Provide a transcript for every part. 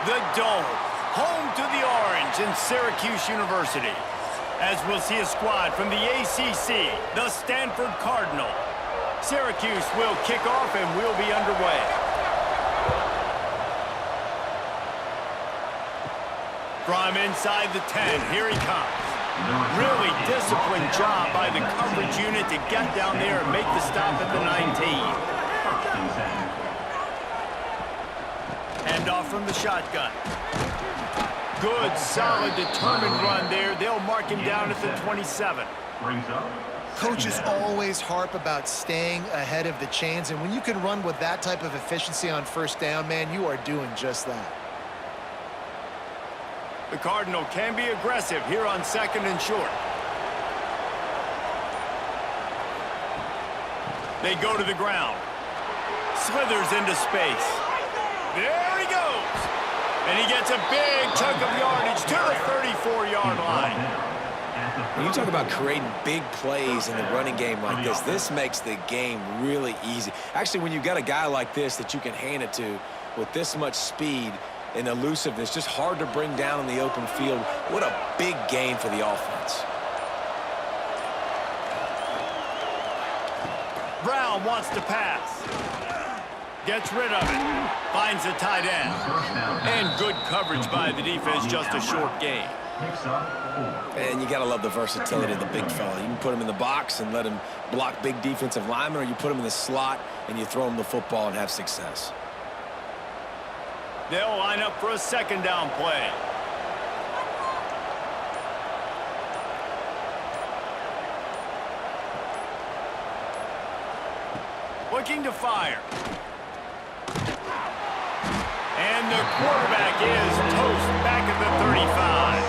The Dome, home to the Orange in Syracuse University. As we'll see a squad from the ACC, the Stanford Cardinal. Syracuse will kick off and we'll be underway. From inside the 10, here he comes. Really disciplined job by the coverage unit to get down there and make the stop at the 19. Hand off from the shotgun. Good, solid, determined run there. They'll mark him down at the 27. Coaches always harp about staying ahead of the chains, and when you can run with that type of efficiency on first down, man, you are doing just that. The Cardinal can be aggressive here on 2nd and short. They go to the ground. Slithers into space. There he goes. And he gets a big chunk of yardage to the 34-yard line. When you talk about creating big plays in the running game like this makes the game really easy. Actually, when you got a guy like this that you can hand it to with this much speed and elusiveness, just hard to bring down in the open field. What a big gain for the offense. Brown wants to pass. Gets rid of it. Finds a tight end. And good coverage by the defense, just a short gain. And you got to love the versatility of the big fella. You can put him in the box and let him block big defensive linemen, or you put him in the slot and you throw him the football and have success. They'll line up for a 2nd down play. Looking to fire. And the quarterback is toast back at the 35.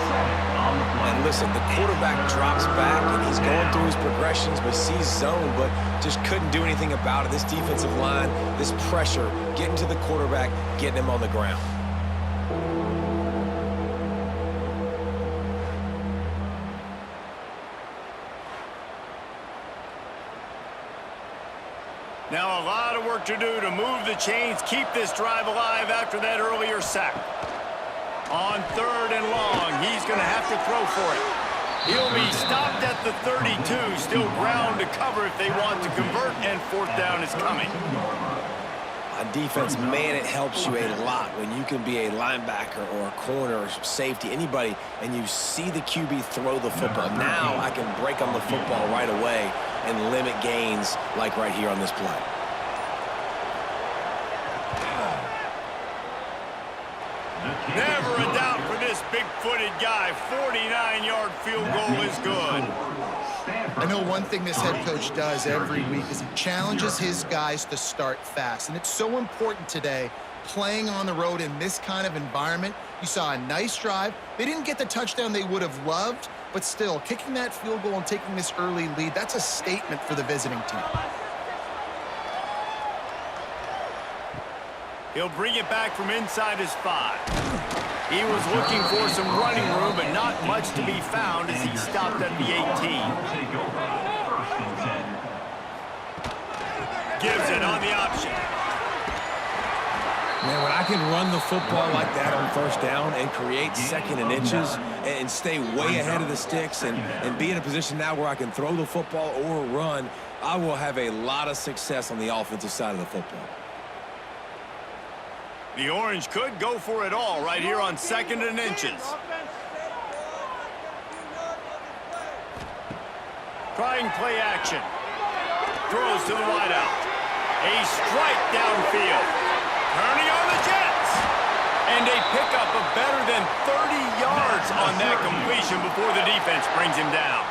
And listen, the quarterback drops back and he's going through his progressions, but sees zone, but just couldn't do anything about it. This defensive line, this pressure, getting to the quarterback, getting him on the ground. Now a lot of work to do to move the chains, keep this drive alive after that earlier sack. On 3rd and long, he's going to have to throw for it. He'll be stopped at the 32, still ground to cover if they want to convert, and 4th down is coming. On defense, man, it helps you a lot when you can be a linebacker or a corner or safety, anybody, and you see the QB throw the football. Now I can break on the football right away and limit gains like right here on this play. Never a doubt for this big-footed guy. 49-yard field goal is good. I know one thing this head coach does every week is he challenges his guys to start fast. And it's so important today, playing on the road in this kind of environment. You saw a nice drive. They didn't get the touchdown they would have loved, but still, kicking that field goal and taking this early lead, that's a statement for the visiting team. He'll bring it back from inside his 5. He was looking for some running room, but not much to be found as he stopped at the 18. Gives it on the option. Man, when I can run the football like that on 1st down and create 2nd and inches and stay way ahead of the sticks and be in a position now where I can throw the football or run, I will have a lot of success on the offensive side of the football. The Orange could go for it all right here on 2nd and inches. Trying play action. Throws to the wideout. A strike downfield. Turning on the Jets. And a pickup of better than 30 yards on that completion before the defense brings him down.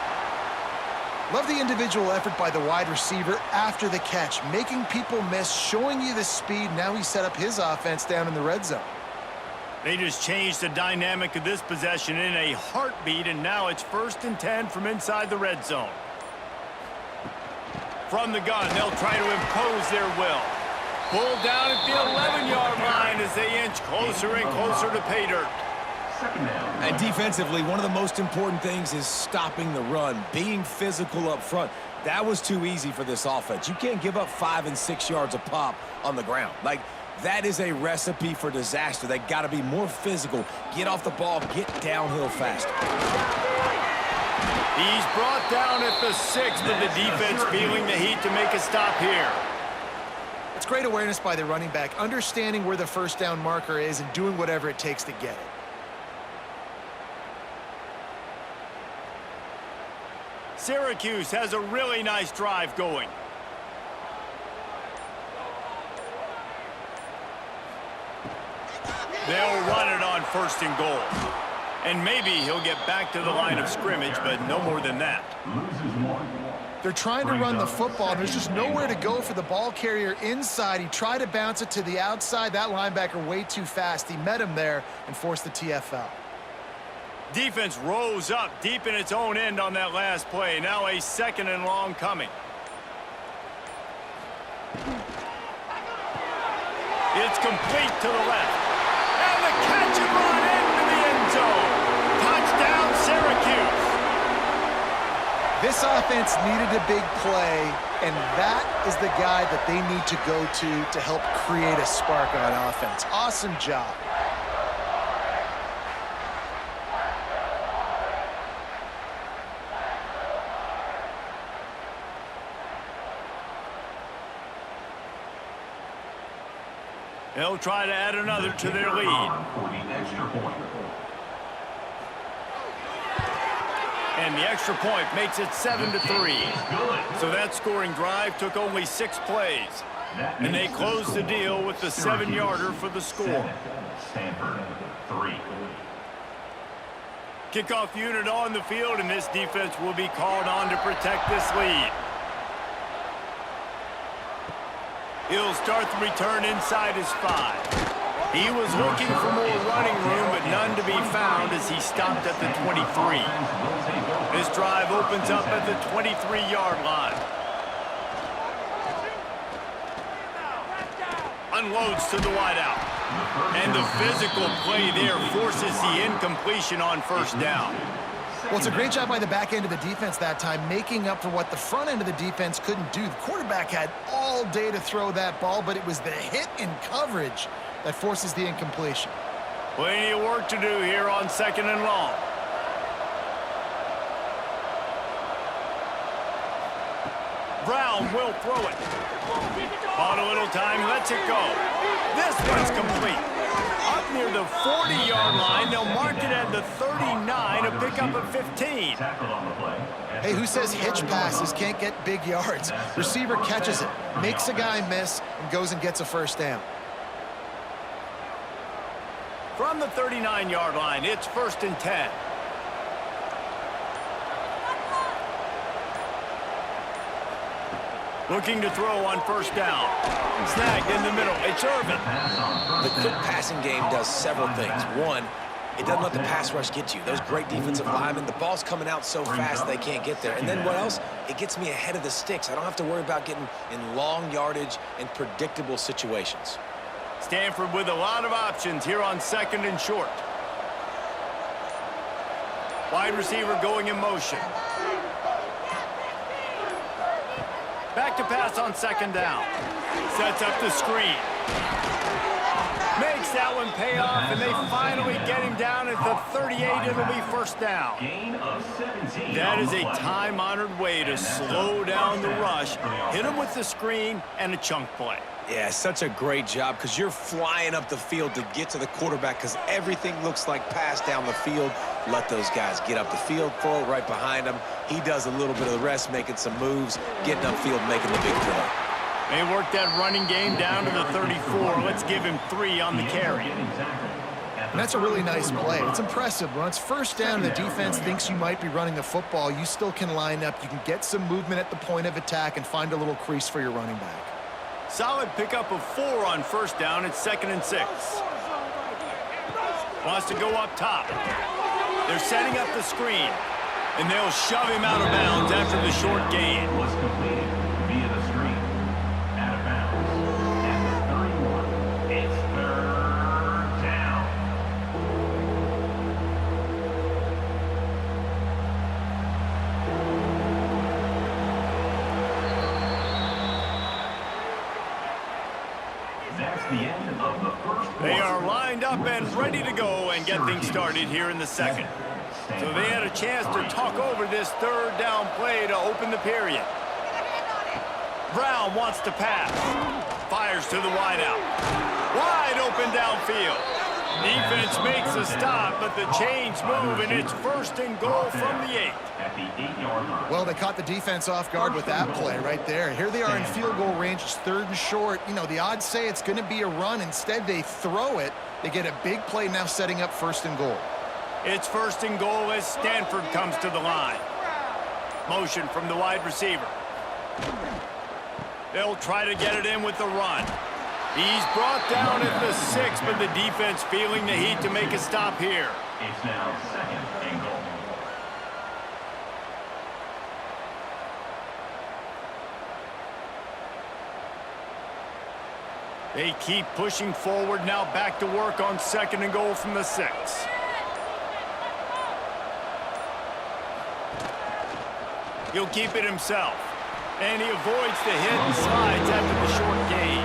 Love the individual effort by the wide receiver after the catch, making people miss, showing you the speed. Now he set up his offense down in the red zone. They just changed the dynamic of this possession in a heartbeat, and now it's 1st and 10 from inside the red zone. From the gun, they'll try to impose their will. Pulled down at the 11-yard line as they inch closer and closer to pay dirt. And defensively, one of the most important things is stopping the run, being physical up front. That was too easy for this offense. You can't give up 5 and 6 yards a pop on the ground. Like, That is a recipe for disaster. They got to be more physical, get off the ball, get downhill faster. He's brought down at the 6th, and the defense feeling the heat to make a stop here. It's great awareness by the running back, understanding where the first down marker is and doing whatever it takes to get it. Syracuse has a really nice drive going. They'll run it on 1st and goal. And maybe he'll get back to the line of scrimmage, but no more than that. They're trying to run the football, and there's just nowhere to go for the ball carrier inside. He tried to bounce it to the outside. That linebacker way too fast. He met him there and forced the TFL. Defense rose up deep in its own end on that last play. Now a 2nd and long coming. It's complete to the left. And the catch and run into the end zone. Touchdown, Syracuse. This offense needed a big play, and that is the guy that they need to go to help create a spark on offense. Awesome job. They'll try to add another to their lead. And the extra point makes it 7-3. So that scoring drive took only 6 plays. And they closed the deal with the 7-yarder for the score. Stanford 3. Kickoff unit on the field, and this defense will be called on to protect this lead. He'll start the return inside his 5. He was looking for more running room, but none to be found as he stopped at the 23. This drive opens up at the 23-yard line. Unloads to the wideout. And the physical play there forces the incompletion on 1st down. Well, it's a great job by the back end of the defense that time, making up for what the front end of the defense couldn't do. The quarterback had all day to throw that ball, but it was the hit in coverage that forces the incompletion. Plenty of work to do here on 2nd and long. Brown will throw it. Bought a little time, lets it go. This one's complete. Up near the 40-yard line, they'll mark it at the 39, a pickup of 15. Hey, who says hitch passes can't get big yards? Receiver catches it, makes a guy miss, and goes and gets a 1st down. From the 39-yard line, it's 1st and 10. Looking to throw on 1st down. Snagged in the middle. It's Irvin. The quick passing game does several things. One, it doesn't let the pass rush get you. Those great defensive linemen, the ball's coming out so fast they can't get there. And then what else? It gets me ahead of the sticks. I don't have to worry about getting in long yardage and predictable situations. Stanford with a lot of options here on 2nd and short. Wide receiver going in motion. Back to pass on 2nd down. Sets up the screen. Makes that one pay off, and they finally get him down at the 38. It'll be 1st down. That is a time-honored way to slow down the rush, hit him with the screen, and a chunk play. Yeah, such a great job because you're flying up the field to get to the quarterback because everything looks like pass down the field. Let those guys get up the field, throw it right behind him. He does a little bit of the rest, making some moves, getting upfield, making the big play. They work that running game down to the 34. Let's give him 3 on the carry. And that's a really nice play. It's impressive. When it's 1st down and the defense thinks you might be running the football, you still can line up. You can get some movement at the point of attack and find a little crease for your running back. Solid pickup of 4 on 1st down. It's 2nd and 6. Wants to go up top. They're setting up the screen, and they'll shove him out of bounds after the short gain. Was completed via the screen. Out of bounds at the 31. It's 3rd down. Next the end of the first quarter. They are lined up and ready to go and get things started here in the second. So they had a chance to talk over this third down play to open the period. Brown wants to pass. Fires to the wideout. Wide open downfield. Defense makes a stop, but the chains move, and it's first and goal from the 8. At the 8-yard line. Well, they caught the defense off guard with that play right there. Here they are in field goal range. It's third and short. You know, the odds say it's going to be a run. Instead, they throw it. They get a big play now setting up first and goal. It's first and goal as Stanford comes to the line. Motion from the wide receiver. They'll try to get it in with the run. He's brought down at the 6, but the defense feeling the heat to make a stop here. It's now second and goal. They keep pushing forward, now back to work on second and goal from the 6. He'll keep it himself. And he avoids the hit and slides after the short gain.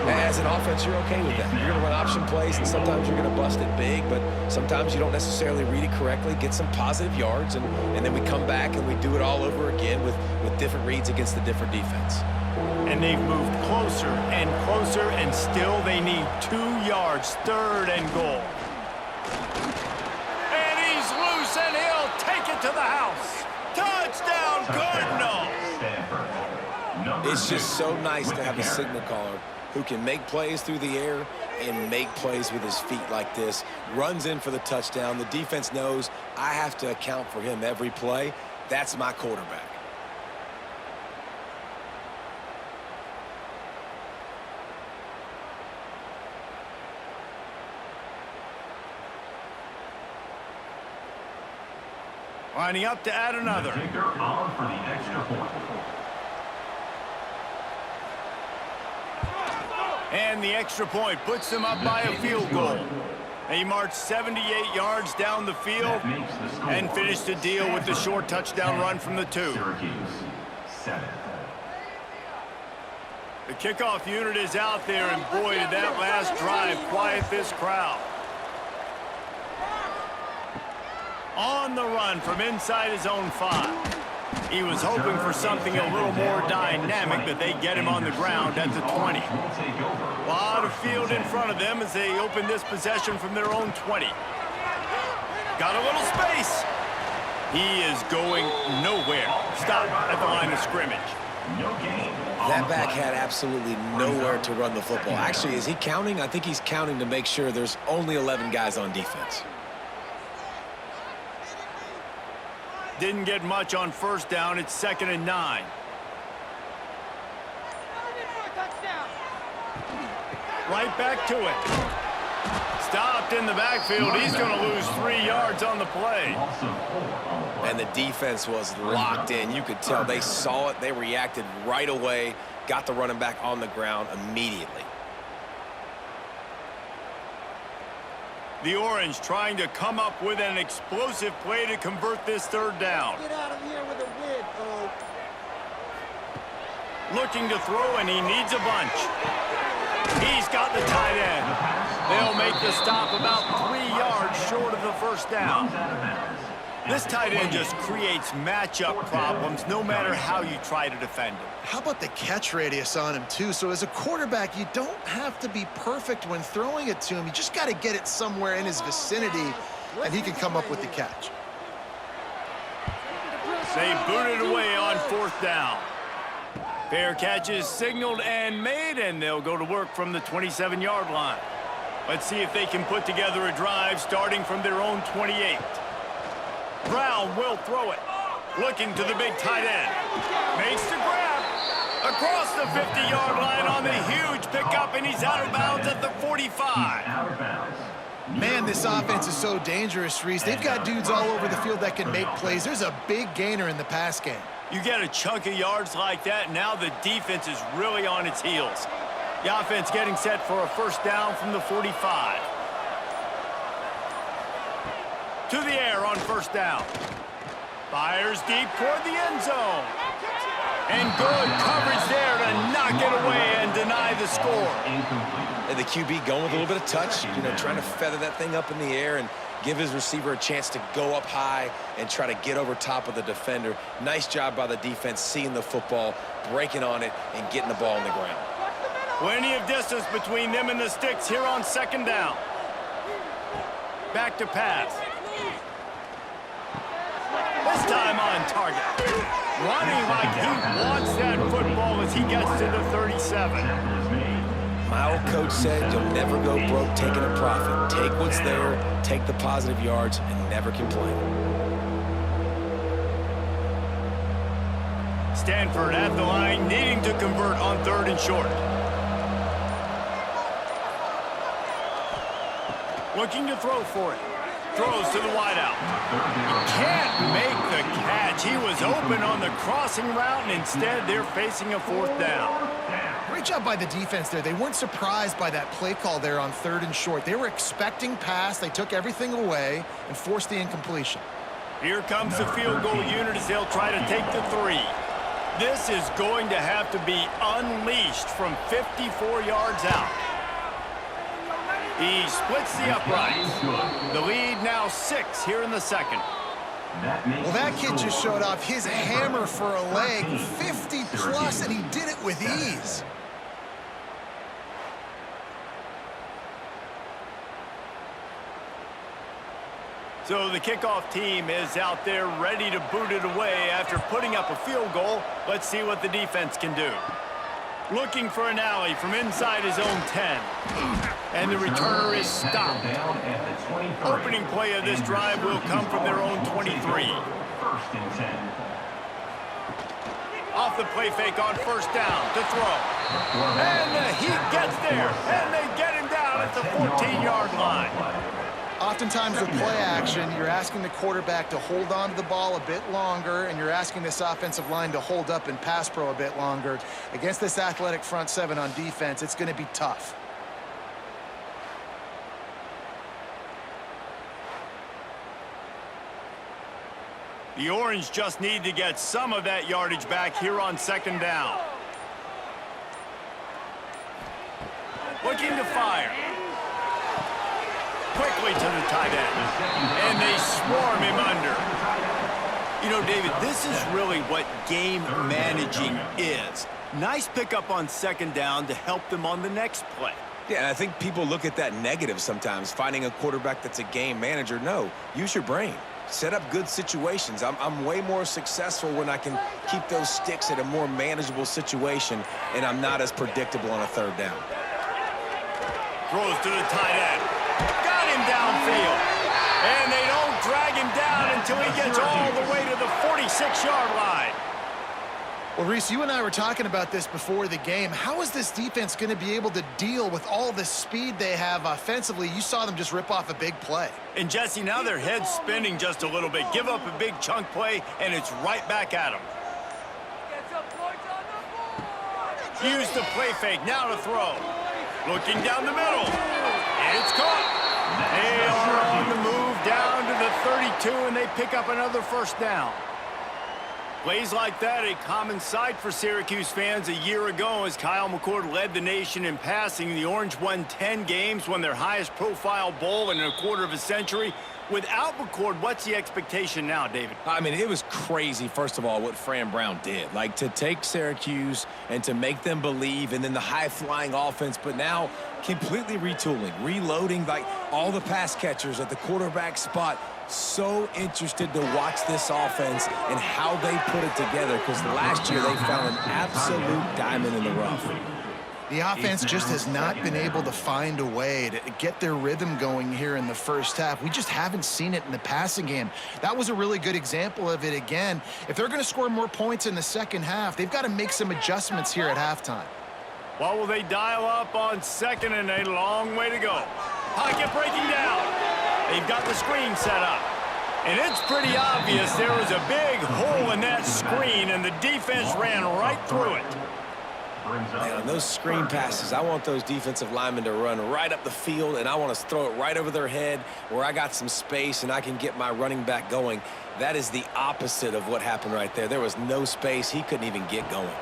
As an offense, you're okay with that. You're going to run option plays, and sometimes you're going to bust it big, but sometimes you don't necessarily read it correctly, get some positive yards, and then we come back and we do it all over again with different reads against the different defense. And they've moved closer, and still they need 2 yards, third and goal. And he's loose, and he'll take it to the house. Touchdown, Cardinals! It's just so nice to have a signal caller who can make plays through the air and make plays with his feet like this. Runs in for the touchdown. The defense knows I have to account for him every play. That's my quarterback. Lining up to add another. The kicker on for the extra point. And the extra point puts them up by a field goal. They march 78 yards down the field and finish the deal with the short touchdown run from the 2. Syracuse, 7. The kickoff unit is out there, and boy, did that last drive quiet this crowd. On the run from inside his own 5. He was hoping for something a little more dynamic, but they get him on the ground at the 20. A lot of field in front of them as they open this possession from their own 20. Got a little space. He is going nowhere. Stop at the line of scrimmage. That back had absolutely nowhere to run the football. Actually, is he counting? I think he's counting to make sure there's only 11 guys on defense. Didn't get much on first down. It's 2nd and 9. Right back to it. Stopped in the backfield. He's going to lose 3 yards on the play. And the defense was locked in. You could tell they saw it. They reacted right away. Got the running back on the ground immediately. The Orange trying to come up with an explosive play to convert this third down. Get out of here with a win, Looking to throw, and he needs a bunch. He's got the tight end. They'll make the stop about 3 yards short of the first down. This tight end just creates matchup problems no matter how you try to defend him. How about the catch radius on him, too? So as a quarterback, you don't have to be perfect when throwing it to him. You just got to get it somewhere in his vicinity, and he can come up with the catch. They boot it away on 4th down. Fair catch is signaled and made, and they'll go to work from the 27-yard line. Let's see if they can put together a drive starting from their own 28. Brown will throw it. Looking to the big tight end. Makes the grab. Across the 50-yard line on the huge pickup, and he's out of bounds at the 45. Man, this offense is so dangerous, Reese. They've got dudes all over the field that can make plays. There's a big gainer in the pass game. You get a chunk of yards like that, now the defense is really on its heels. The offense getting set for a first down from the 45. To the air on first down. Fires deep toward the end zone. And good coverage there to knock it away and deny the score. And the QB going with a little bit of touch, trying to feather that thing up in the air and give his receiver a chance to go up high and try to get over top of the defender. Nice job by the defense, seeing the football, breaking on it, and getting the ball on the ground. Plenty of distance between them and the sticks here on second down. Back to pass. This time on target. Running like he wants that football as he gets to the 37. My old coach said you'll never go broke taking a profit. Take what's there, take the positive yards, and never complain. Stanford at the line, needing to convert on 3rd and short. Looking to throw for it. Throws to the wideout. He can't make the catch. He was open on the crossing route, and instead they're facing a 4th down. Great job by the defense there. They weren't surprised by that play call there on 3rd and short. They were expecting pass. They took everything away and forced the incompletion. Here comes the field goal unit as they'll try to take the 3. This is going to have to be unleashed from 54 yards out. He splits the uprights. The lead now 6 here in the second. Well, that kid just showed off his hammer for a leg, 50-plus, and he did it with ease. So the kickoff team is out there ready to boot it away after putting up a field goal. Let's see what the defense can do. Looking for an alley from inside his own 10. And the returner is stopped. Opening play of this drive will come from their own 23. Off the play fake on 1st down to throw. And the Heat gets there. And they get him down at the 14-yard line. Oftentimes with play action, you're asking the quarterback to hold on to the ball a bit longer, and you're asking this offensive line to hold up and pass pro a bit longer. Against this athletic front 7 on defense, it's going to be tough. The Orange just need to get some of that yardage back here on 2nd down. Looking to fire. Quickly to the tight end. And they swarm him under. You know, David, this is really what game managing is. Nice pickup on 2nd down to help them on the next play. Yeah, and I think people look at that negative sometimes, finding a quarterback that's a game manager. No, use your brain. Set up good situations. I'm way more successful when I can keep those sticks at a more manageable situation, and I'm not as predictable on a 3rd down. Throws to the tight end. Got him downfield. And they don't drag him down until he gets all the way to the 46-yard line. Well, Reese, you and I were talking about this before the game. How is this defense going to be able to deal with all the speed they have offensively? You saw them just rip off a big play. And, Jesse, now their head's spinning just a little bit. Give up a big chunk play, and it's right back at them. Use the play fake. Now to throw. Looking down the middle. And it's caught. They are on the move down to the 32, and they pick up another 1st down. Plays like that, a common sight for Syracuse fans a year ago as Kyle McCord led the nation in passing. The Orange won 10 games, won their highest profile bowl in a quarter of a century. Without McCord, what's the expectation now, David? I mean, it was crazy, first of all, what Fran Brown did. Like, to take Syracuse and to make them believe, and then the high-flying offense, but now completely retooling, reloading, like all the pass catchers at the quarterback spot. So interested to watch this offense and how they put it together, because last year they found an absolute diamond in the rough. The offense just has not been able to find a way to get their rhythm going here in the 1st half. We just haven't seen it in the passing game. That was a really good example of it again. If they're going to score more points in the 2nd half, they've got to make some adjustments here at halftime. Well, will they dial up on 2nd and a long way to go? Pocket breaking down. They've got the screen set up. And it's pretty obvious there was a big hole in that screen, and the defense ran right through it. Man, on those screen passes, I want those defensive linemen to run right up the field, and I want to throw it right over their head where I got some space and I can get my running back going. That is the opposite of what happened right there. There was no space. He couldn't even get going.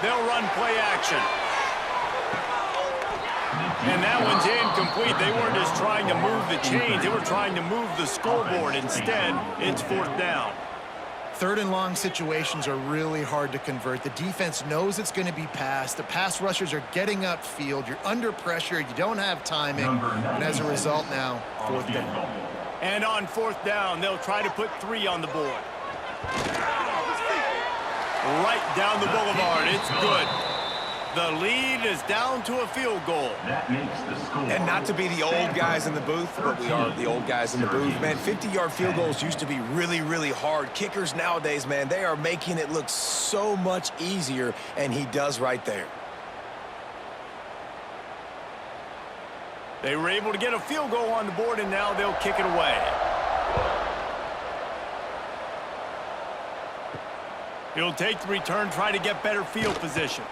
They'll run play action. And that one's incomplete. They weren't just trying to move the chains. They were trying to move the scoreboard. Instead, it's 4th down. 3rd and long situations are really hard to convert. The defense knows it's going to be passed. The pass rushers are getting upfield. You're under pressure. You don't have timing. And as a result now, 4th down. And on 4th down, they'll try to put 3 on the board. Right down the boulevard. It's good. The lead is down to a field goal. That makes the score. And not to be the old guys in the booth, but we are the old guys in the booth. Man, 50-yard field goals used to be really, really hard. Kickers nowadays, man, they are making it look so much easier, and he does right there. They were able to get a field goal on the board, and now they'll kick it away. He'll take the return, try to get better field position.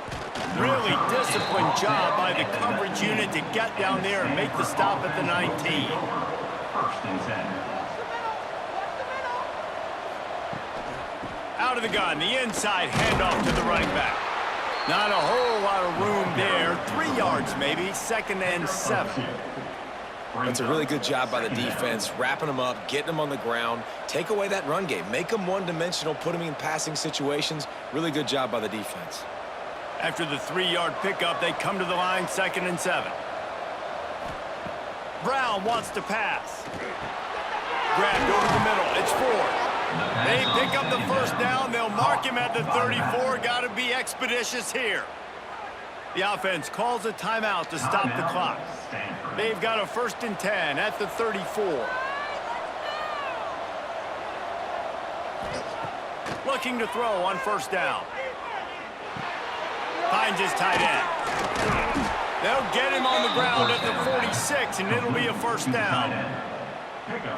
Really disciplined job by the coverage unit to get down there and make the stop at the 19. 1st and 10. Out of the gun, the inside handoff to the right back. Not a whole lot of room there. 3 yards maybe, 2nd and 7. That's a really good job by the defense, wrapping them up, getting them on the ground, take away that run game, make them one-dimensional, put them in passing situations. Really good job by the defense. After the 3-yard pickup, they come to the line, 2nd and 7. Brown wants to pass. Grabbed over the middle. It's Ford. They pick up the 1st down. They'll mark him at the 34. Got to be expeditious here. The offense calls a timeout to stop the clock. They've got a 1st and 10 at the 34. Looking to throw on 1st down. Finds his tight end. They'll get him on the ground at the 46, and it'll be a 1st down.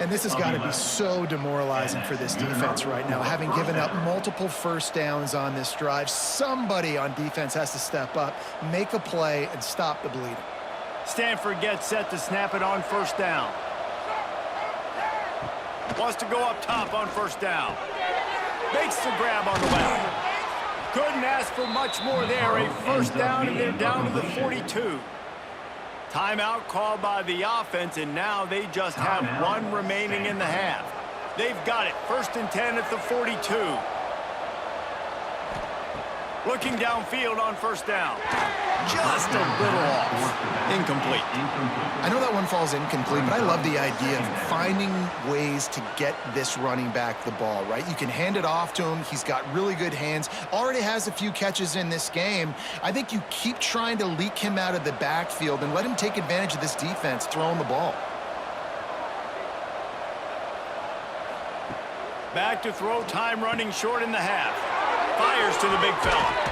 And this has got to be so demoralizing for this defense right now. Having given up multiple 1st downs on this drive, somebody on defense has to step up, make a play, and stop the bleeding. Stanford gets set to snap it on 1st down. Wants to go up top on 1st down. Makes the grab on the left. Couldn't ask for much more there. A 1st down, and they're down to the 42. Timeout called by the offense, and now they just have 1 remaining in the half. They've got it. 1st and 10 at the 42. Looking downfield on 1st down. Just a little off. Incomplete. I know that one falls incomplete, but I love the idea of finding ways to get this running back the ball, right? You can hand it off to him. He's got really good hands. Already has a few catches in this game. I think you keep trying to leak him out of the backfield and let him take advantage of this defense throwing the ball. Back to throw, time running short in the half. Fires to the big fella.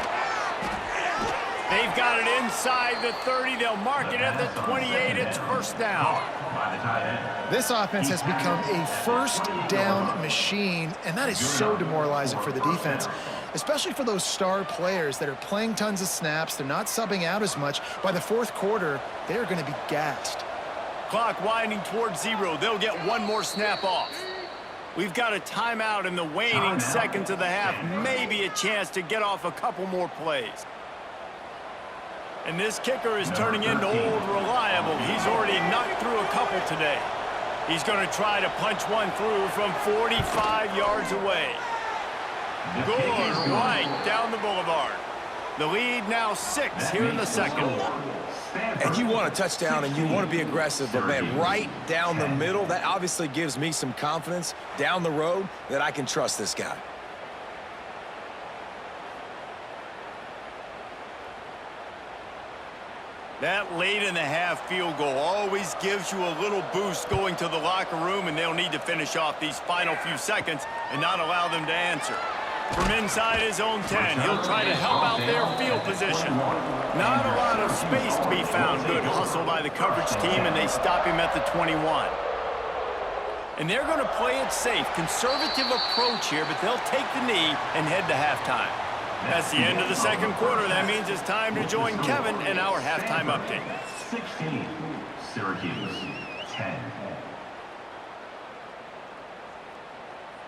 They've got it inside the 30. They'll mark it at the 28. It's 1st down. This offense has become a 1st down machine, and that is so demoralizing for the defense, especially for those star players that are playing tons of snaps. They're not subbing out as much. By the 4th quarter, they're going to be gassed. Clock winding towards 0. They'll get 1 more snap off. We've got a timeout in the waning seconds of the half. Maybe a chance to get off a couple more plays. And this kicker is turning into old reliable. He's already knocked through a couple today. He's going to try to punch one through from 45 yards away. Good, right down the boulevard. The lead now 6 here in the 2nd. And you want a touchdown and you want to be aggressive, but man, right down the middle, that obviously gives me some confidence down the road that I can trust this guy. That late in the half field goal always gives you a little boost going to the locker room, and they'll need to finish off these final few seconds and not allow them to answer. From inside his own 10, he'll try to help out their field position. Not a lot of space to be found. Good hustle by the coverage team, and they stop him at the 21. And they're going to play it safe. Conservative approach here, but they'll take the knee and head to halftime. That's the end of the 2nd quarter. That means it's time to join Kevin in our halftime update. 16, Syracuse, 10.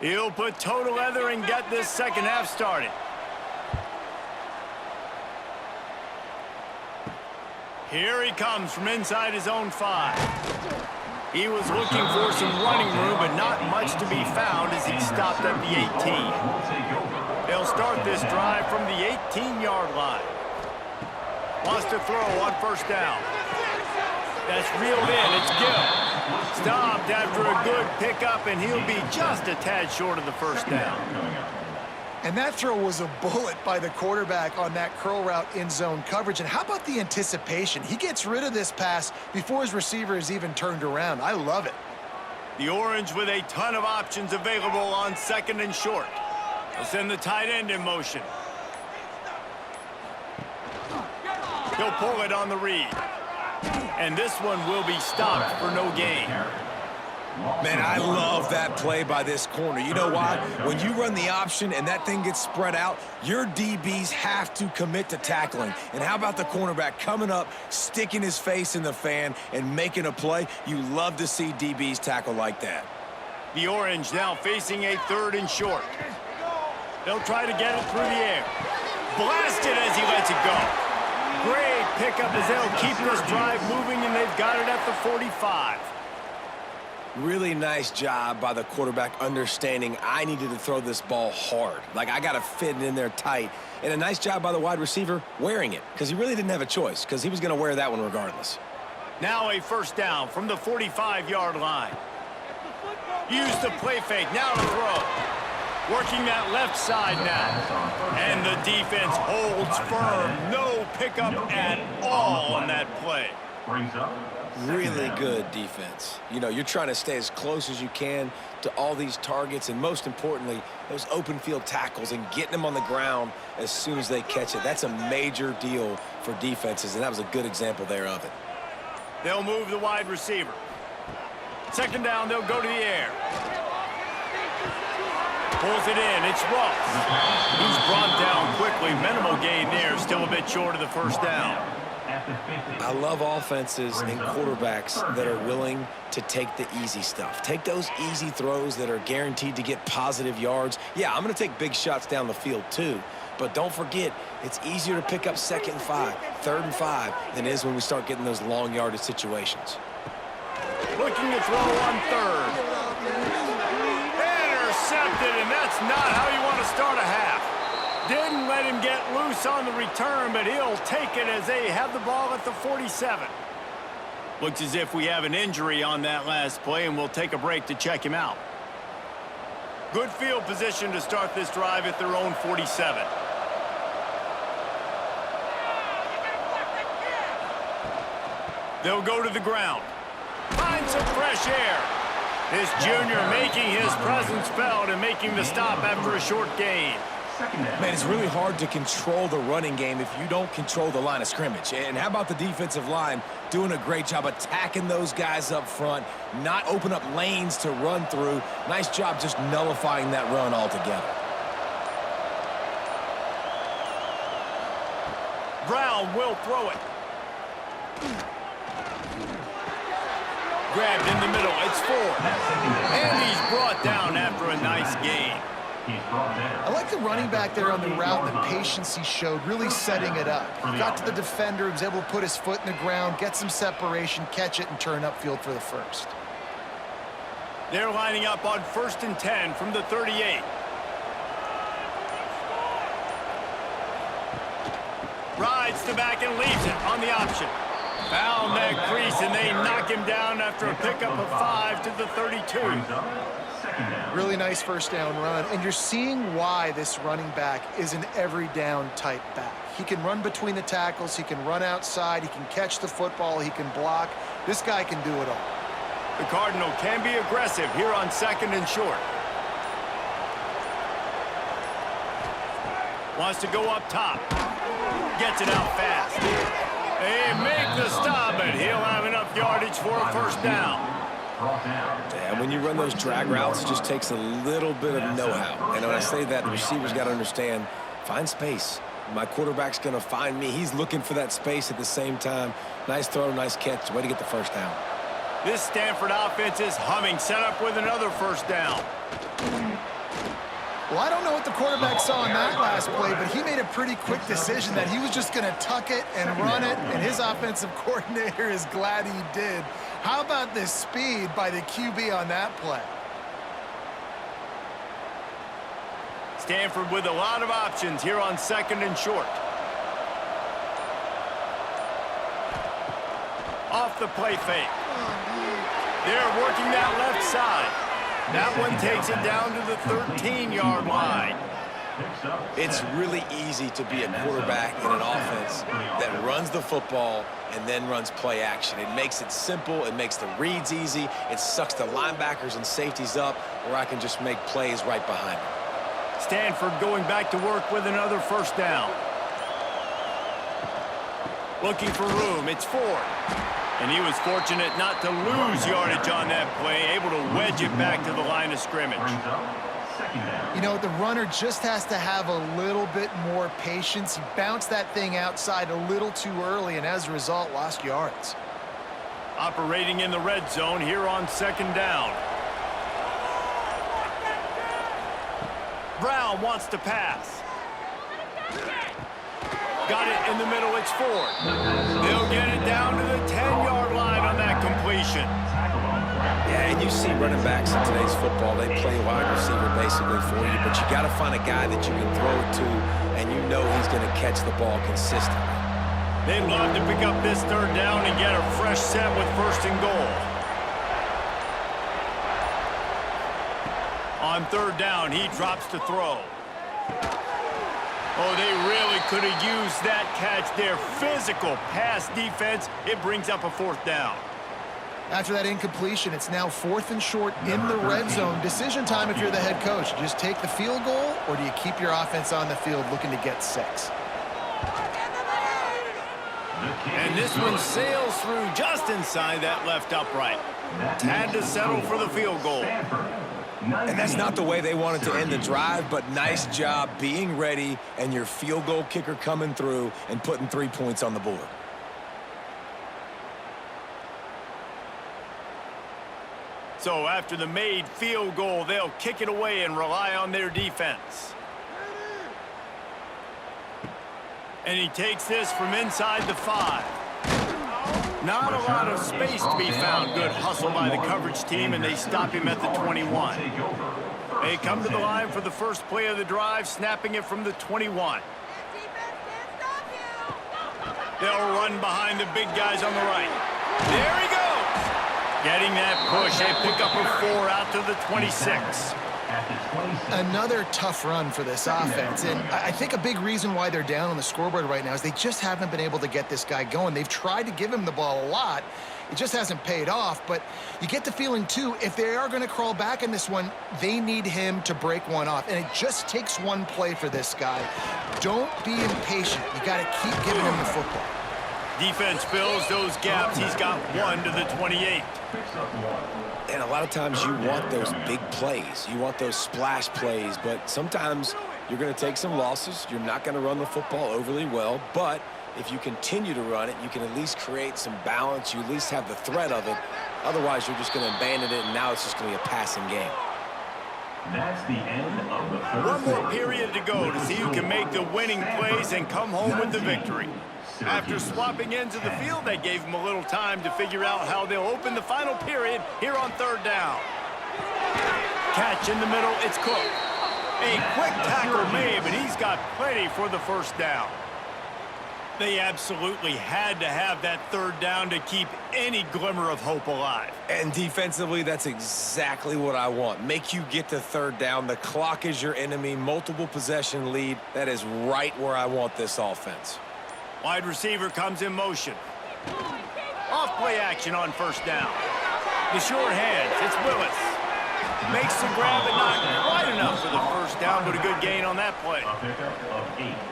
He'll put toe to leather and get this 2nd half started. Here he comes from inside his own 5. He was looking for some running room, but not much to be found as he stopped at the 18. They'll start this drive from the 18-yard line. Wants to throw on first down. That's reeled in. It's Gill. Stopped after a good pickup, and he'll be just a tad short of the first down. And that throw was a bullet by the quarterback on that curl route in zone coverage. And how about the anticipation? He gets rid of this pass before his receiver is even turned around. I love it. The Orange with a ton of options available on second and short. They'll send the tight end in motion. He'll pull it on the read. And this one will be stopped for no gain. Man, I love that play by this corner. You know why? When you run the option and that thing gets spread out, your DBs have to commit to tackling. And how about the cornerback coming up, sticking his face in the fan, and making a play? You love to see DBs tackle like that. The Orange now facing a third and short. They'll try to get it through the air. Blasted as he lets it go. Great pickup as they'll keep this drive moving, and they've got it at the 45. Really nice job by the quarterback understanding I needed to throw this ball hard. Like, I got to fit it in there tight. And a nice job by the wide receiver wearing it, because he really didn't have a choice, because he was going to wear that one regardless. Now a first down from the 45-yard line. Use the play fake. Now to throw. Working that left side now. And the defense holds firm. No pickup at all on that play. Brings up. Really good defense. You know, you're trying to stay as close as you can to all these targets, and most importantly, those open field tackles and getting them on the ground as soon as they catch it. That's a major deal for defenses, and that was a good example there of it. They'll move the wide receiver. Second down, they'll go to the air. Pulls it in. It's Ross. He's brought down quickly. Minimal gain there. Still a bit short of the first down. I love offenses and quarterbacks that are willing to take the easy stuff. Take those easy throws that are guaranteed to get positive yards. Yeah, I'm going to take big shots down the field too. But don't forget, it's easier to pick up 2nd and 5, 3rd and 5 than it is when we start getting those long yardage situations. Looking to throw on third. Intercepted, and that's not how you want to start a half. Didn't let him get loose on the return, but he'll take it as they have the ball at the 47. Looks as if we have an injury on that last play, and we'll take a break to check him out. Good field position to start this drive at their own 47. They'll go to the ground. Find some fresh air. This junior making his presence felt and making the stop after a short gain. Man, it's really hard to control the running game if you don't control the line of scrimmage. And how about the defensive line doing a great job attacking those guys up front, not open up lanes to run through. Nice job just nullifying that run altogether. Brown will throw it. Grabbed in the middle. It's 4. And he's brought down after a nice gain. I like the running back there on the route and the patience he showed, really setting it up. He got to the defender, was able to put his foot in the ground, get some separation, catch it, and turn upfield for the first. They're lining up on 1st and 10 from the 38. Rides the back and leaves it on the option. Found that crease, and they knock him down after a pickup of 5 to the 32. Really nice first down run, and you're seeing why this running back is an every down type back. He can run between the tackles, he can run outside, he can catch the football, he can block. This guy can do it all. The Cardinal can be aggressive here on 2nd and short. Wants to go up top. Gets it out fast. They make the stop, and he'll have enough yardage for a first down. And when you run those drag routes, it just takes a little bit of know-how. And when I say that, the receiver's got to understand, find space. My quarterback's going to find me. He's looking for that space at the same time. Nice throw, nice catch. Way to get the first down. This Stanford offense is humming, set up with another first down. Well, I don't know what the quarterback saw in that last play, but he made a pretty quick decision that he was just going to tuck it and run it, and his offensive coordinator is glad he did. How about this speed by the QB on that play? Stanford with a lot of options here on 2nd and short. Off the play fake. They're working that left side. That one takes it down to the 13-yard line. It's really easy to be a quarterback in an offense that runs the football and then runs play action. It makes it simple. It makes the reads easy. It sucks the linebackers and safeties up where I can just make plays right behind them. Stanford going back to work with another first down. Looking for room. It's Ford. And he was fortunate not to lose yardage on that play, able to wedge it back to the line of scrimmage. You know, the runner just has to have a little bit more patience. He bounced that thing outside a little too early, and as a result, lost yards. Operating in the red zone here on 2nd down. Brown wants to pass. Got it in the middle, it's Ford. They'll get it down to the 10-yard line on that completion. Yeah, and you see running backs in today's football, they play wide receiver basically for you, but you got to find a guy that you can throw it to, and you know he's going to catch the ball consistently. They'd love to pick up this 3rd down and get a fresh set with 1st and goal. On 3rd down, he drops to throw. Oh, they really could have used that catch there. Physical pass defense. It brings up a 4th down. After that incompletion, it's now 4th and short in the red zone. Decision time if you're the head coach. Do you just take the field goal, or do you keep your offense on the field looking to get 6? And this one sails through just inside that left upright. Had to settle for the field goal. And that's not the way they wanted to end the drive, but nice job being ready and your field goal kicker coming through and putting 3 points on the board. So after the made field goal, they'll kick it away and rely on their defense. And he takes this from inside the 5. Not a lot of space to be found. Good hustle by the coverage team, and they stop him at the 21. They come to the line for the first play of the drive, snapping it from the 21. They'll run behind the big guys on the right. There he goes. Getting that push. They pick up a 4 out to the 26. Another tough run for this offense, and I think a big reason why they're down on the scoreboard right now is they just haven't been able to get this guy going. They've tried to give him the ball a lot. It just hasn't paid off, but you get the feeling, too, if they are going to crawl back in this one, they need him to break one off, and it just takes one play for this guy. Don't be impatient. You got to keep giving him the football. Defense fills those gaps. He's got 1 to the 28. And a lot of times you want those big plays. You want those splash plays, but sometimes you're going to take some losses. You're not going to run the football overly well, but if you continue to run it, you can at least create some balance. You at least have the threat of it. Otherwise, you're just going to abandon it, and now it's just going to be a passing game. That's the end of the first. One more period to go to see who can make the winning plays and come home with the victory. After swapping ends of the field, they gave him a little time to figure out how they'll open the final period here on 3rd down. Catch in the middle, it's Cook. A quick tackle made, but he's got plenty for the 1st down. They absolutely had to have that 3rd down to keep any glimmer of hope alive. And defensively, that's exactly what I want. Make you get to 3rd down. The clock is your enemy. Multiple possession lead. That is right where I want this offense. Wide receiver comes in motion. Off play action on 1st down. The short hands, it's Willis. Makes the grab, but not quite enough for the 1st down, but a good gain on that play.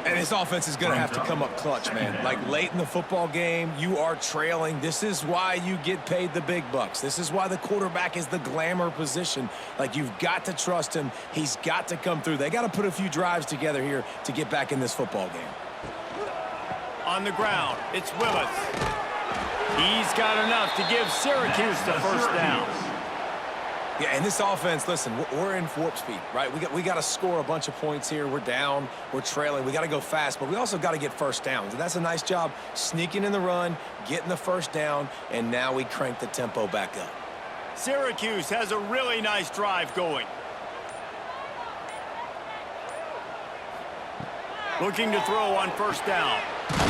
And this offense is going to have to come up clutch, man. Like late in the football game, you are trailing. This is why you get paid the big bucks. This is why the quarterback is the glamour position. Like, you've got to trust him. He's got to come through. They got to put a few drives together here to get back in this football game. On the ground, it's Willis. He's got enough to give Syracuse the 1st down. Yeah, and this offense, listen, we're in warp speed, right? We got to score a bunch of points here. We're down, we're trailing. We got to go fast, but we also got to get first downs. And that's a nice job sneaking in the run, getting the first down, and now we crank the tempo back up. Syracuse has a really nice drive going. Looking to throw on first down.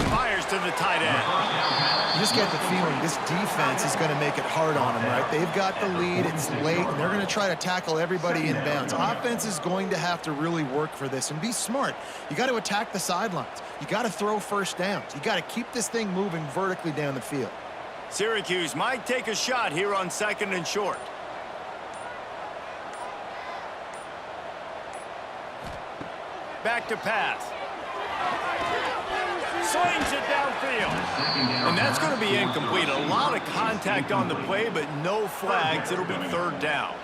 Fires to the tight end. You just get the feeling this defense is going to make it hard on them, right? They've got the lead, it's late, and they're going to try to tackle everybody in bounds. Offense is going to have to really work for this and be smart. You got to attack the sidelines. You got to throw first downs. You got to keep this thing moving vertically down the field. Syracuse might take a shot here on 2nd and short. Back to pass. Slings it downfield. And that's going to be incomplete. A lot of contact on the play, but no flags. It'll be 3rd down.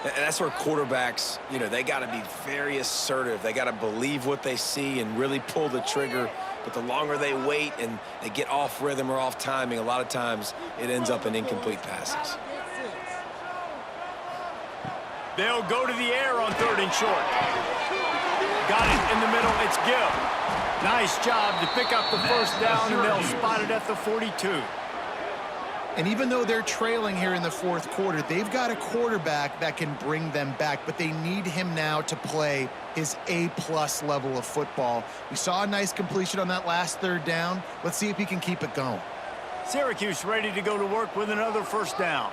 And that's where quarterbacks, you know, they got to be very assertive. They got to believe what they see and really pull the trigger. But the longer they wait and they get off rhythm or off timing, a lot of times it ends up in incomplete passes. They'll go to the air on 3rd and short. Got it in the middle. It's Gill. Nice job to pick up the first down, and they'll spot it at the 42. And even though they're trailing here in the 4th quarter, they've got a quarterback that can bring them back, but they need him now to play his A-plus level of football. We saw a nice completion on that last 3rd down. Let's see if he can keep it going. Syracuse ready to go to work with another first down.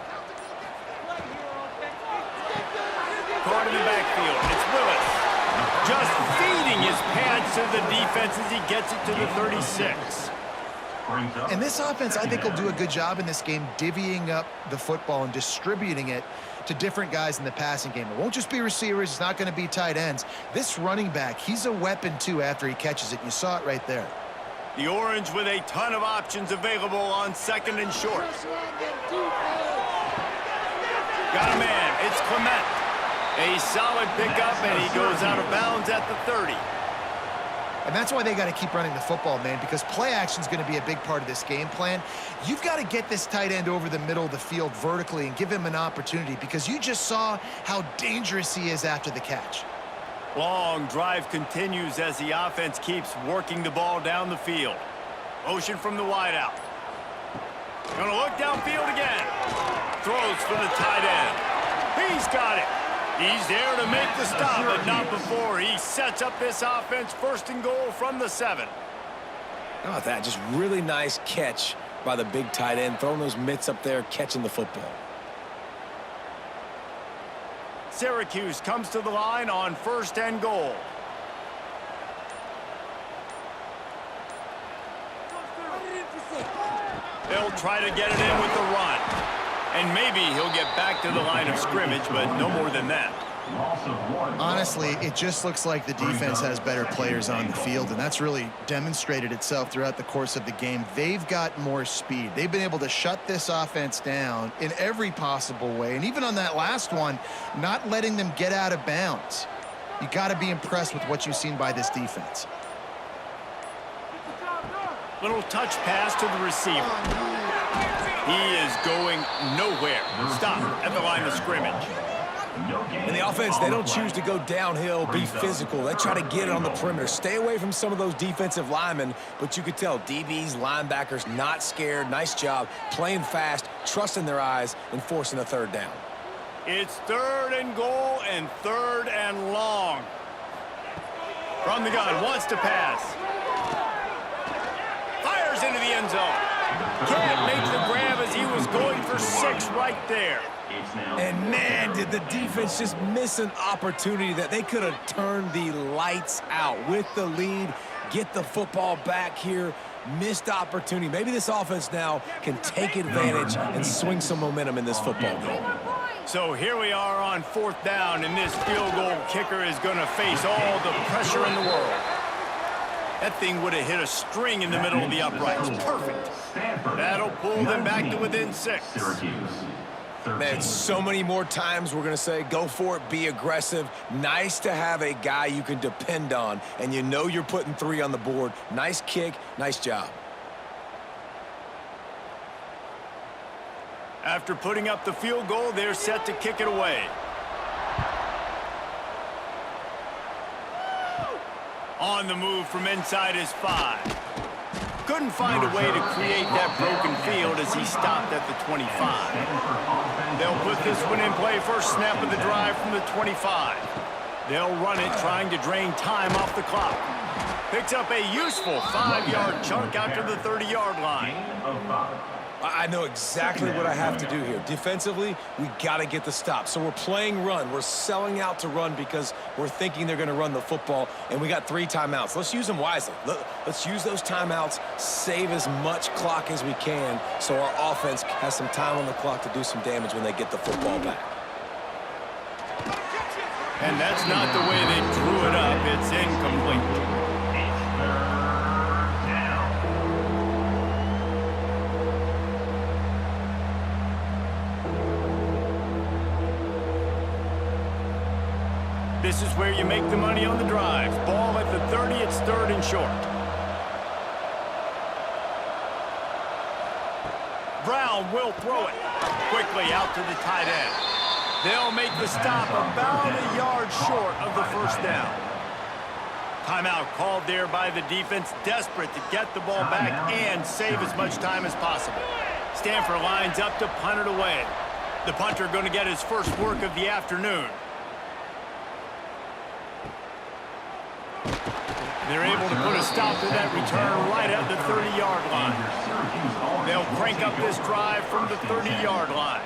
Caught in the backfield. It's Willis. Just feeding his pads to the defense as he gets it to the 36. And this offense, I think, will do a good job in this game divvying up the football and distributing it to different guys in the passing game. It won't just be receivers. It's not going to be tight ends. This running back, he's a weapon, too, after he catches it. You saw it right there. The Orange with a ton of options available on 2nd and short. Got a man. It's Clement. A solid pickup, and he goes out of bounds at the 30. And that's why they got to keep running the football, man, because play action is going to be a big part of this game plan. You've got to get this tight end over the middle of the field vertically and give him an opportunity, because you just saw how dangerous he is after the catch. Long drive continues as the offense keeps working the ball down the field. Motion from the wideout. Gonna look downfield again. Throws for the tight end. He's got it. He's there to make the stop, but not before he sets up this offense 1st and goal from the 7. How about that? Just really nice catch by the big tight end, throwing those mitts up there, catching the football. Syracuse comes to the line on 1st and goal. They'll try to get it in with the run. And maybe he'll get back to the line of scrimmage, but no more than that. Honestly, it just looks like the defense has better players on the field, and that's really demonstrated itself throughout the course of the game. They've got more speed. They've been able to shut this offense down in every possible way, and even on that last one, not letting them get out of bounds. You got to be impressed with what you've seen by this defense. Little touch pass to the receiver. He is going nowhere. Stop at the line of scrimmage. In the offense, they don't choose to go downhill, be physical. They try to get it on the perimeter. Stay away from some of those defensive linemen, but you could tell DBs, linebackers, not scared. Nice job playing fast, trusting their eyes, and forcing a 3rd down. It's 3rd and goal and 3rd and long. From the gun, wants to pass. Fires into the end zone. Can't make the grab as he was going for 6 right there. And, man, did the defense just miss an opportunity that they could have turned the lights out with the lead, get the football back here. Missed opportunity. Maybe this offense now can take advantage and swing some momentum in this football game. So here we are on 4th down, and this field goal kicker is going to face all the pressure in the world. That thing would have hit a string in the middle of the uprights. Perfect. That'll pull them back to within 6. Man, so many more times we're going to say, go for it, be aggressive. Nice to have a guy you can depend on, and you know you're putting 3 on the board. Nice kick, nice job. After putting up the field goal, they're set to kick it away. On the move from inside his 5. Couldn't find a way to create that broken field as he stopped at the 25. They'll put this one in play first snap of the drive from the 25. They'll run it trying to drain time off the clock. Picks up a useful 5-yard chunk out to the 30-yard line. I know exactly what I have to do here. Defensively, we got to get the stop. So we're playing run. We're selling out to run because we're thinking they're going to run the football, and we got 3 timeouts. Let's use them wisely. Let's use those timeouts, save as much clock as we can so our offense has some time on the clock to do some damage when they get the football back. And that's not the way they drew it up. It's incomplete. This is where you make the money on the drives. Ball at the 30, it's 3rd and short. Brown will throw it quickly out to the tight end. They'll make the stop about a yard short of the first down. Timeout called there by the defense, desperate to get the ball back and save as much time as possible. Stanford lines up to punt it away. The punter going to get his first work of the afternoon. They're able to put a stop to that return right at the 30-yard line. They'll crank up this drive from the 30-yard line.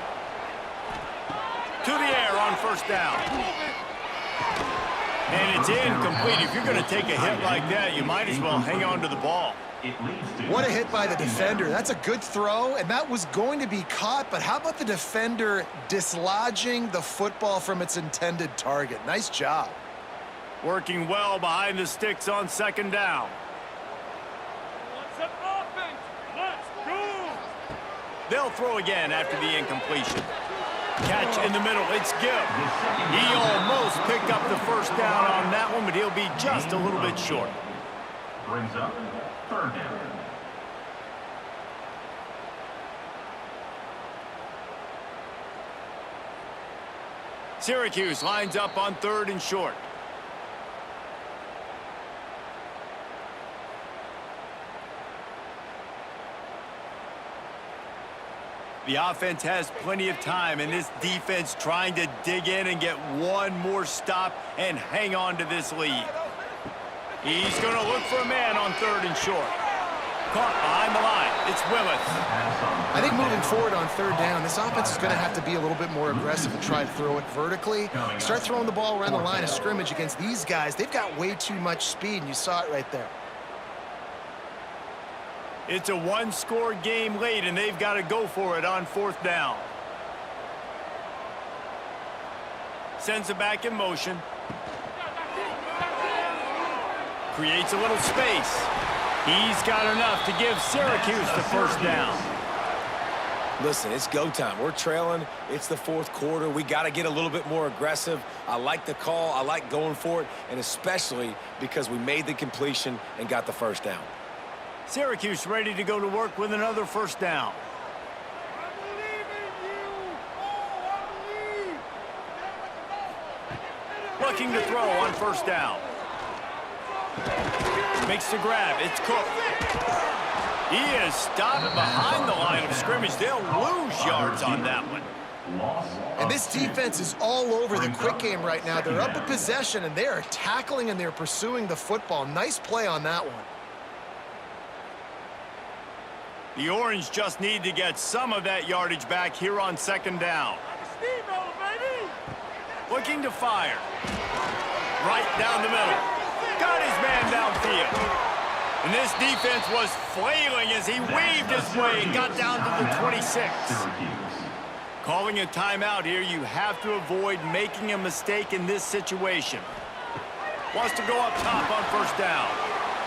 To the air on first down. And it's incomplete. If you're going to take a hit like that, you might as well hang on to the ball. What a hit by the defender. That's a good throw, and that was going to be caught, but how about the defender dislodging the football from its intended target? Nice job. Working well behind the sticks on second down. They'll throw again after the incompletion. Catch in the middle, it's Gibb. He almost picked up the first down on that one, but he'll be just a little bit short. Brings up 3rd down. Syracuse lines up on 3rd and short. The offense has plenty of time, and this defense trying to dig in and get one more stop and hang on to this lead. He's going to look for a man on 3rd and short. Caught behind the line. It's Willis. I think moving forward on 3rd down, this offense is going to have to be a little bit more aggressive and try to throw it vertically. Start throwing the ball around the line of scrimmage against these guys. They've got way too much speed, and you saw it right there. It's a one-score game late, and they've got to go for it on 4th down. Sends it back in motion. Creates a little space. He's got enough to give Syracuse the first down. Listen, it's go time. We're trailing. It's the 4th quarter. We got to get a little bit more aggressive. I like the call. I like going for it, and especially because we made the completion and got the first down. Syracuse ready to go to work with another first down. Looking to throw on first down. Makes the grab. It's Cook. He is stopped behind the line of scrimmage. They'll lose yards on that one. And this defense is all over the quick game right now. They're up a possession, and they are tackling and they're pursuing the football. Nice play on that one. The Orange just need to get some of that yardage back here on 2nd down. Looking to fire. Right down the middle. Got his man downfield. And this defense was flailing as he weaved his way and got down to the 26. Calling a timeout here, you have to avoid making a mistake in this situation. Wants to go up top on first down.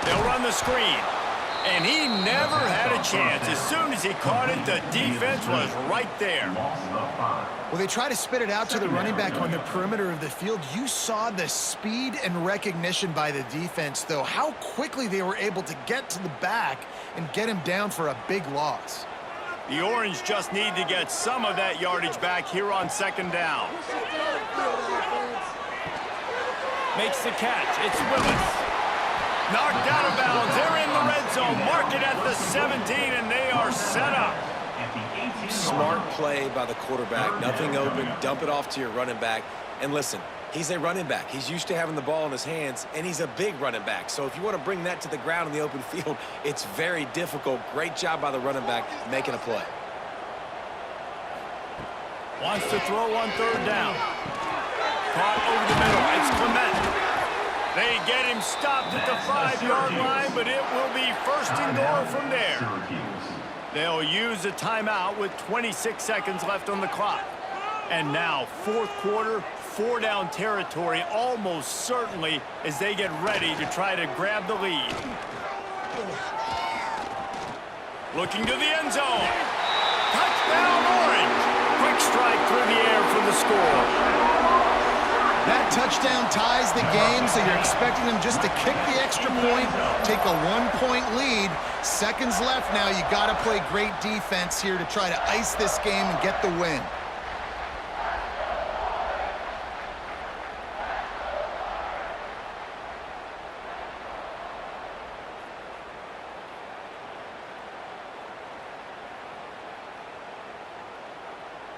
They'll run the screen. And he never had a chance. As soon as he caught it, the defense was right there. Well, they try to spit it out to the running back on the perimeter of the field. You saw the speed and recognition by the defense, though, how quickly they were able to get to the back and get him down for a big loss. The Orange just need to get some of that yardage back here on second down. Makes the catch. It's Willis. Knocked out of bounds. They're in the red zone. Mark it at the 17, and they are set up. Smart play by the quarterback. Nothing open. Dump it off to your running back. And listen, he's a running back. He's used to having the ball in his hands, and he's a big running back. So if you want to bring that to the ground in the open field, it's very difficult. Great job by the running back making a play. Wants to throw on third down. Caught over the middle. It's Clement. They get him stopped at the 5-yard line, but it will be first and goal from there. They'll use a timeout with 26 seconds left on the clock. And now, fourth quarter, 4-down territory almost certainly as they get ready to try to grab the lead. Looking to the end zone. Touchdown, Orange. Quick strike through the air for the score. That touchdown ties the game, so you're expecting them just to kick the extra point, take a 1-point lead. Seconds left now. You got to play great defense here to try to ice this game and get the win.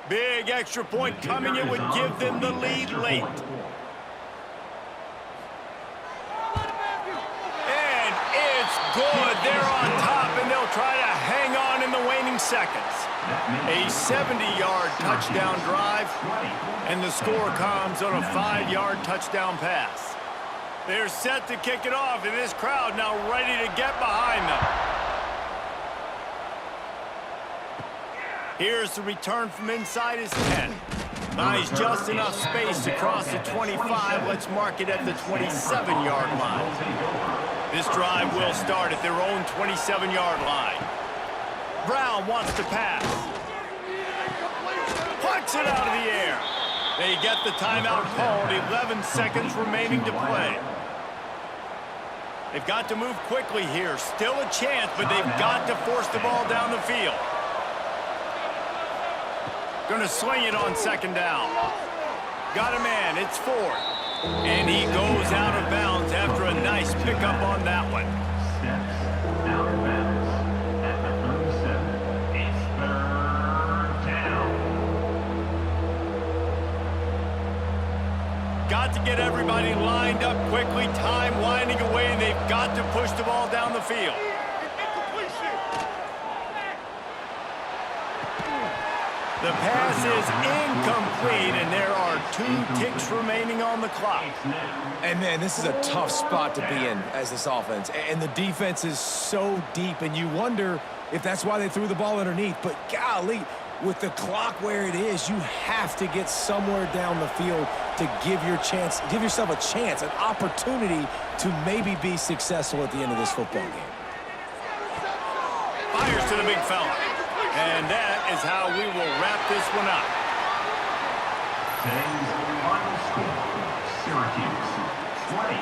Big extra point coming. It would give them the lead late. And it's good. They're on top, and they'll try to hang on in the waning seconds. A 70-yard touchdown drive, and the score comes on a 5-yard touchdown pass. They're set to kick it off, and this crowd now ready to get behind them. Here's the return from inside his 10. Buys just enough space to cross the 25. Let's mark it at the 27-yard line. This drive will start at their own 27-yard line. Brown wants to pass. Puts it out of the air. They get the timeout called. 11 seconds remaining to play. They've got to move quickly here. Still a chance, but they've got to force the ball down the field. Going to sling it on second down. Got a man. It's fourth. And he goes out of bounds after a nice pickup on that one. Steps out of bounds at the 37. It's third down. Got to get everybody lined up quickly. Time winding away, and they've got to push the ball down the field. The pass is incomplete, and there are 2 ticks remaining on the clock. And, man, this is a tough spot to be in as this offense. And the defense is so deep, and you wonder if that's why they threw the ball underneath. But, golly, with the clock where it is, you have to get somewhere down the field to give yourself a chance, an opportunity to maybe be successful at the end of this football game. Fires to the big fella. And that is how we will wrap this one up. Today's final score, Syracuse 20,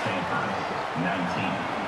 Stanford 19.